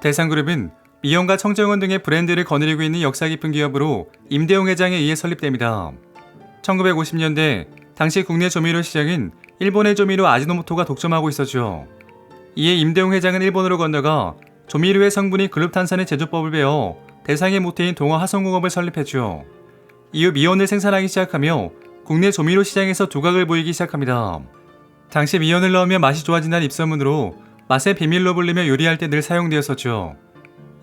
대상그룹은 미용과 청정원 등의 브랜드를 거느리고 있는 역사 깊은 기업으로 임대용 회장에 의해 설립됩니다. 1950년대 당시 국내 조미료 시장은 일본의 조미료 아지노모토가 독점하고 있었죠. 이에 임대용 회장은 일본으로 건너가 조미료의 성분인 글루탄산의 제조법을 배워 대상의 모태인 동어화성공업을 설립했죠. 이후 미온을 생산하기 시작하며 국내 조미료 시장에서 두각을 보이기 시작합니다. 당시 미온을 넣으면 맛이 좋아진다는 입소문으로 맛의 비밀로 불리며 요리할 때 늘 사용되었었죠.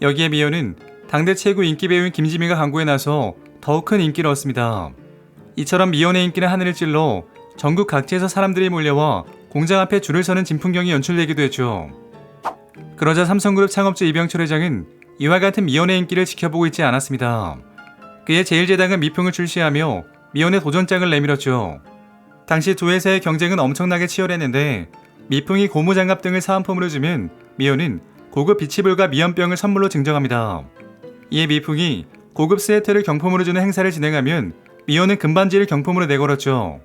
여기에 미온은 당대 최고 인기 배우인 김지민가 광고에 나서 더욱 큰 인기를 얻습니다. 이처럼 미온의 인기는 하늘을 찔러 전국 각지에서 사람들이 몰려와 공장 앞에 줄을 서는 진풍경이 연출되기도 했죠. 그러자 삼성그룹 창업주 이병철 회장은 이와 같은 미온의 인기를 지켜보고 있지 않았습니다. 그의 제일제당은 미풍을 출시하며 미온의 도전장을 내밀었죠. 당시 두 회사의 경쟁은 엄청나게 치열했는데 미풍이 고무장갑 등을 사은품으로 주면 미온은 고급 비치볼과 미연병을 선물로 증정합니다. 이에 미풍이 고급 스웨터를 경품으로 주는 행사를 진행하면 미온은 금반지를 경품으로 내걸었죠.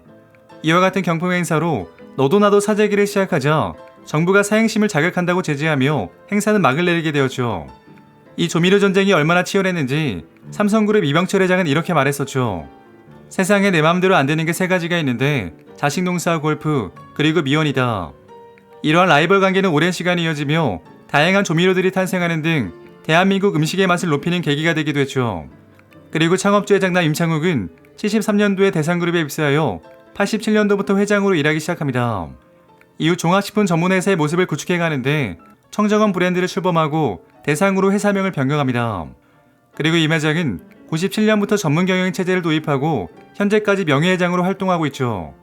이와 같은 경품 행사로 너도 나도 사재기를 시작하자 정부가 사행심을 자극한다고 제지하며 행사는 막을 내리게 되었죠. 이 조미료 전쟁이 얼마나 치열했는지 삼성그룹 이병철 회장은 이렇게 말했었죠. 세상에 내 마음대로 안 되는 게 세 가지가 있는데 자식 농사와 골프 그리고 미원이다. 이러한 라이벌 관계는 오랜 시간이 이어지며 다양한 조미료들이 탄생하는 등 대한민국 음식의 맛을 높이는 계기가 되기도 했죠. 그리고 창업주의 장남 임창욱은 73년도에 대상그룹에 입사하여 87년도부터 회장으로 일하기 시작합니다. 이후 종합식품 전문회사의 모습을 구축해 가는데 청정원 브랜드를 출범하고 대상으로 회사명을 변경합니다. 그리고 임 회장은 97년부터 전문 경영 체제를 도입하고 현재까지 명예회장으로 활동하고 있죠.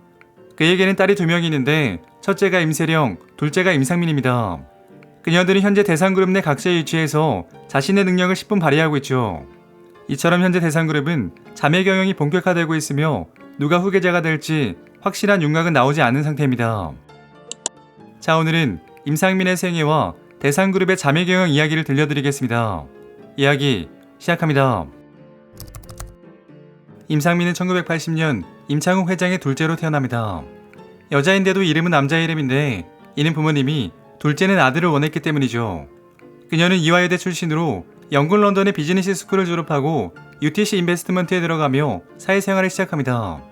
그에게는 딸이 2명이 있는데 첫째가 임세령, 둘째가 임상민입니다. 그녀들은 현재 대상그룹 내 각자의 위치에서 자신의 능력을 10분 발휘하고 있죠. 이처럼 현재 대상그룹은 자매 경영이 본격화되고 있으며 누가 후계자가 될지 확실한 윤곽은 나오지 않은 상태입니다. 자, 오늘은 임상민의 생애와 대상그룹의 자매 경영 이야기를 들려드리겠습니다. 이야기 시작합니다. 임상민은 1980년 임창욱 회장의 둘째로 태어납니다. 여자인데도 이름은 남자의 이름인데 이는 부모님이 둘째는 아들을 원했기 때문이죠. 그녀는 이화여대 출신으로 영국 런던의 비즈니스 스쿨을 졸업하고 UTC 인베스트먼트에 들어가며 사회생활을 시작합니다.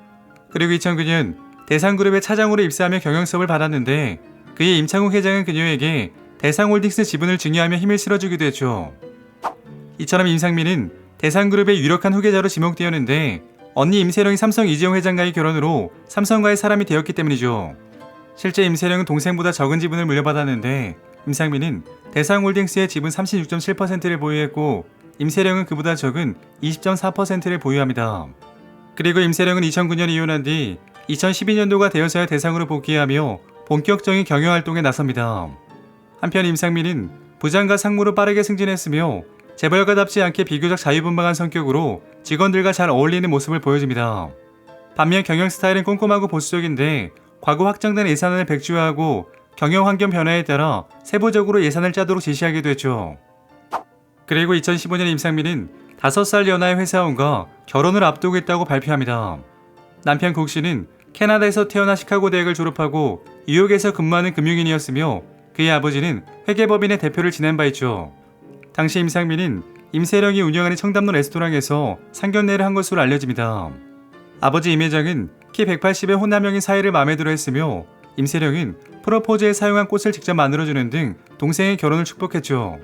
그리고 2009년 대상그룹의 차장으로 입사하며 경영 수업을 받았는데 그의 임창욱 회장은 그녀에게 대상홀딩스 지분을 증여하며 힘을 실어주기도 했죠. 이처럼 임상민은 대상그룹의 유력한 후계자로 지목되었는데 언니 임세령이 삼성 이재용 회장과의 결혼으로 삼성과의 사람이 되었기 때문이죠. 실제 임세령은 동생보다 적은 지분을 물려받았는데 임상민은 대상홀딩스의 지분 36.7%를 보유했고 임세령은 그보다 적은 20.4%를 보유합니다. 그리고 임세령은 2009년 이혼한 뒤 2012년도가 되어서야 대상으로 복귀하며 본격적인 경영활동에 나섭니다. 한편 임상민은 부장과 상무로 빠르게 승진했으며 재벌가답지 않게 비교적 자유분방한 성격으로 직원들과 잘 어울리는 모습을 보여줍니다. 반면 경영 스타일은 꼼꼼하고 보수적인데 과거 확정된 예산안을 백지화하고 경영 환경 변화에 따라 세부적으로 예산을 짜도록 지시하기도 했죠. 그리고 2015년 임상민은 5살 연하의 회사원과 결혼을 앞두고 있다고 발표합니다. 남편 국 씨는 캐나다에서 태어나 시카고 대학을 졸업하고 뉴욕에서 근무하는 금융인이었으며 그의 아버지는 회계법인의 대표를 지낸 바 있죠. 당시 임상민은 임세령이 운영하는 청담로 레스토랑에서 상견례를 한 것으로 알려집니다. 아버지 임 회장은 키 180의 호남형인 사이를 마음에 들어 했으며 임세령은 프로포즈에 사용한 꽃을 직접 만들어주는 등 동생의 결혼을 축복했죠.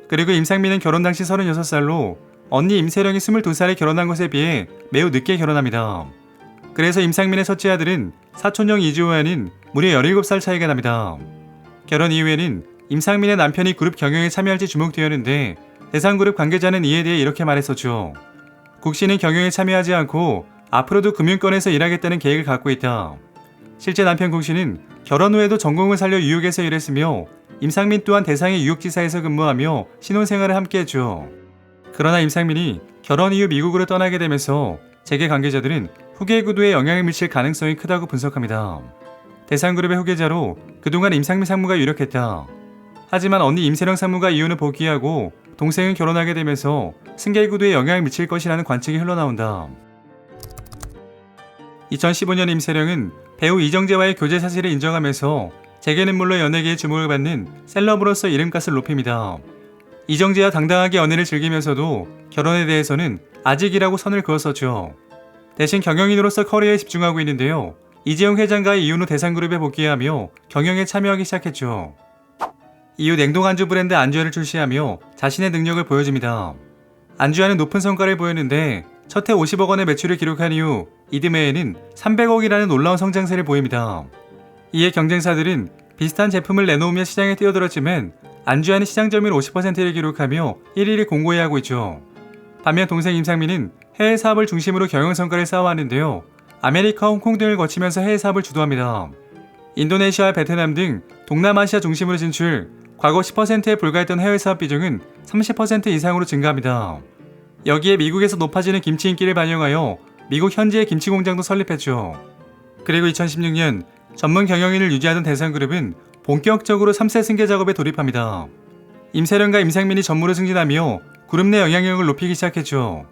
그리고 임상민은 결혼 당시 36살로 언니 임세령이 22살에 결혼한 것에 비해 매우 늦게 결혼합니다. 그래서 임상민의 첫째 아들은 사촌형 이주호와는 무려 17살 차이가 납니다. 결혼 이후에는 임상민의 남편이 그룹 경영에 참여할지 주목되었는데 대상그룹 관계자는 이에 대해 이렇게 말했었죠. 국 씨는 경영에 참여하지 않고 앞으로도 금융권에서 일하겠다는 계획을 갖고 있다. 실제 남편 국 씨는 결혼 후에도 전공을 살려 뉴욕에서 일했으며 임상민 또한 대상의 뉴욕지사에서 근무하며 신혼생활을 함께했죠. 그러나 임상민이 결혼 이후 미국으로 떠나게 되면서 재계 관계자들은 후계 구도에 영향을 미칠 가능성이 크다고 분석합니다. 대상그룹의 후계자로 그동안 임상민 상무가 유력했다. 하지만 언니 임세령 상무가 이혼 후 복귀하고 동생은 결혼하게 되면서 승계 구도에 영향을 미칠 것이라는 관측이 흘러나온다. 2015년 임세령은 배우 이정재와의 교제 사실을 인정하면서 재계는 물론 연예계의 주목을 받는 셀럽으로서 이름값을 높입니다. 이정재와 당당하게 연애를 즐기면서도 결혼에 대해서는 아직이라고 선을 그었었죠. 대신 경영인으로서 커리어에 집중하고 있는데요. 이재용 회장과의 이혼 후 대상그룹에 복귀하며 경영에 참여하기 시작했죠. 이후 냉동 안주 브랜드 안주아를 출시하며 자신의 능력을 보여줍니다. 안주아는 높은 성과를 보였는데 첫 해 50억 원의 매출을 기록한 이후 이듬해에는 300억이라는 놀라운 성장세를 보입니다. 이에 경쟁사들은 비슷한 제품을 내놓으며 시장에 뛰어들었지만 안주아는 시장 점유율 50%를 기록하며 1위를 공고히 하고 있죠. 반면 동생 임상민은 해외 사업을 중심으로 경영 성과를 쌓아왔는데요. 아메리카, 홍콩 등을 거치면서 해외 사업을 주도합니다. 인도네시아와 베트남 등 동남아시아 중심으로 진출, 과거 10%에 불과했던 해외 사업 비중은 30% 이상으로 증가합니다. 여기에 미국에서 높아지는 김치 인기를 반영하여 미국 현지의 김치 공장도 설립했죠. 그리고 2016년 전문 경영인을 유지하던 대상그룹은 본격적으로 3세 승계 작업에 돌입합니다. 임세령과 임상민이 전무로 승진하며 그룹 내 영향력을 높이기 시작했죠.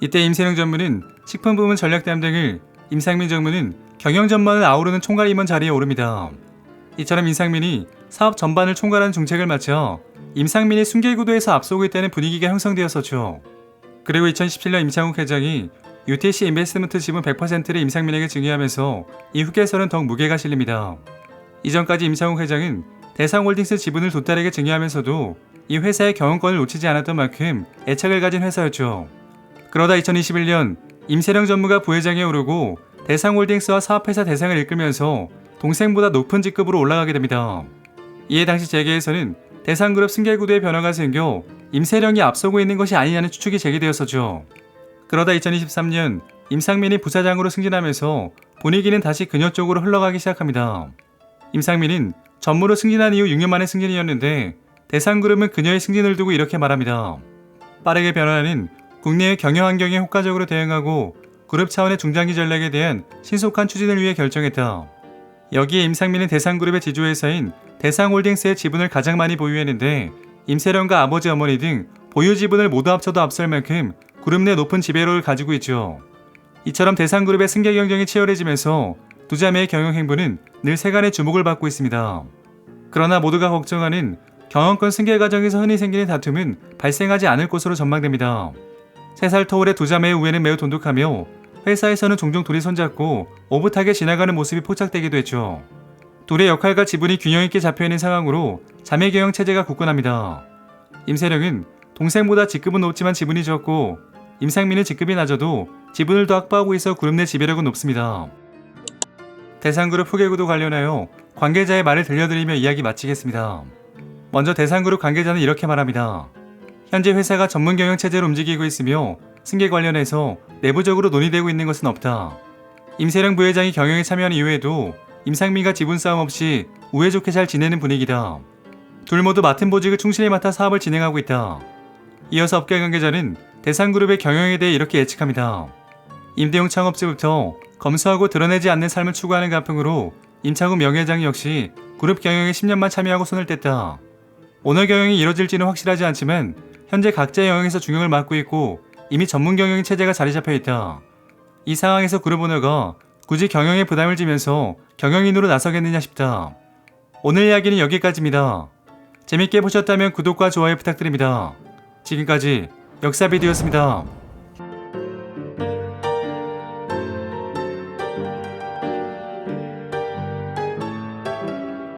이때 임세령 전무는 식품 부문 전략담 등을, 임상민 전무는 경영 전반을 아우르는 총괄 임원 자리에 오릅니다. 이처럼 임상민이 사업 전반을 총괄하는 중책을 맡아 임상민이 승계구도에서 앞서고 있다는 분위기가 형성되었었죠. 그리고 2017년 임창욱 회장이 UTC 인베스트먼트 지분 100%를 임상민에게 증여하면서 이 후계에서는 더욱 무게가 실립니다. 이전까지 임창욱 회장은 대상홀딩스 지분을 두 딸에게 증여하면서도 이 회사의 경영권을 놓치지 않았던 만큼 애착을 가진 회사였죠. 그러다 2021년 임세령 전무가 부회장에 오르고 대상홀딩스와 사업회사 대상을 이끌면서 동생보다 높은 직급으로 올라가게 됩니다. 이에 당시 재계에서는 대상그룹 승계구도의 변화가 생겨 임세령이 앞서고 있는 것이 아니냐는 추측이 제기되었었죠. 그러다 2023년 임상민이 부사장으로 승진하면서 분위기는 다시 그녀 쪽으로 흘러가기 시작합니다. 임상민은 전무로 승진한 이후 6년 만의 승진이었는데 대상그룹은 그녀의 승진을 두고 이렇게 말합니다. 빠르게 변화하는 국내의 경영 환경에 효과적으로 대응하고 그룹 차원의 중장기 전략에 대한 신속한 추진을 위해 결정했다. 여기에 임상민은 대상그룹의 지주회사인 대상홀딩스의 지분을 가장 많이 보유했는데 임세령과 아버지 어머니 등 보유 지분을 모두 합쳐도 앞설 만큼 그룹 내 높은 지배력을 가지고 있죠. 이처럼 대상그룹의 승계 경쟁이 치열해지면서 두 자매의 경영 행보는 늘 세간의 주목을 받고 있습니다. 그러나 모두가 걱정하는 경영권 승계 과정에서 흔히 생기는 다툼은 발생하지 않을 것으로 전망됩니다. 3살 터울의 두 자매의 우애는 매우 돈독하며 회사에서는 종종 둘이 손잡고 오붓하게 지나가는 모습이 포착되기도 했죠. 둘의 역할과 지분이 균형 있게 잡혀있는 상황으로 자매 경영 체제가 굳건합니다. 임세령은 동생보다 직급은 높지만 지분이 적고 임상민은 직급이 낮아도 지분을 더 확보하고 있어 그룹 내 지배력은 높습니다. 대상그룹 후계구도 관련하여 관계자의 말을 들려드리며 이야기 마치겠습니다. 먼저 대상그룹 관계자는 이렇게 말합니다. 현재 회사가 전문 경영 체제로 움직이고 있으며 승계 관련해서 내부적으로 논의되고 있는 것은 없다. 임세령 부회장이 경영에 참여한 이후에도 임상민과 지분 싸움 없이 우애 좋게 잘 지내는 분위기다. 둘 모두 맡은 보직을 충실히 맡아 사업을 진행하고 있다. 이어서 업계 관계자는 대상그룹의 경영에 대해 이렇게 예측합니다. 임대용 창업주부터 검소하고 드러내지 않는 삶을 추구하는 가풍으로 임창욱 명예회장 역시 그룹 경영에 10년만 참여하고 손을 뗐다. 오너 경영이 이뤄질지는 확실하지 않지만 현재 각자의 영역에서 중용을 맡고 있고 이미 전문 경영인 체제가 자리 잡혀 있다. 이 상황에서 그룹 오너가 굳이 경영에 부담을 지면서 경영인으로 나서겠느냐 싶다. 오늘 이야기는 여기까지입니다. 재밌게 보셨다면 구독과 좋아요 부탁드립니다. 지금까지 역사비디오였습니다.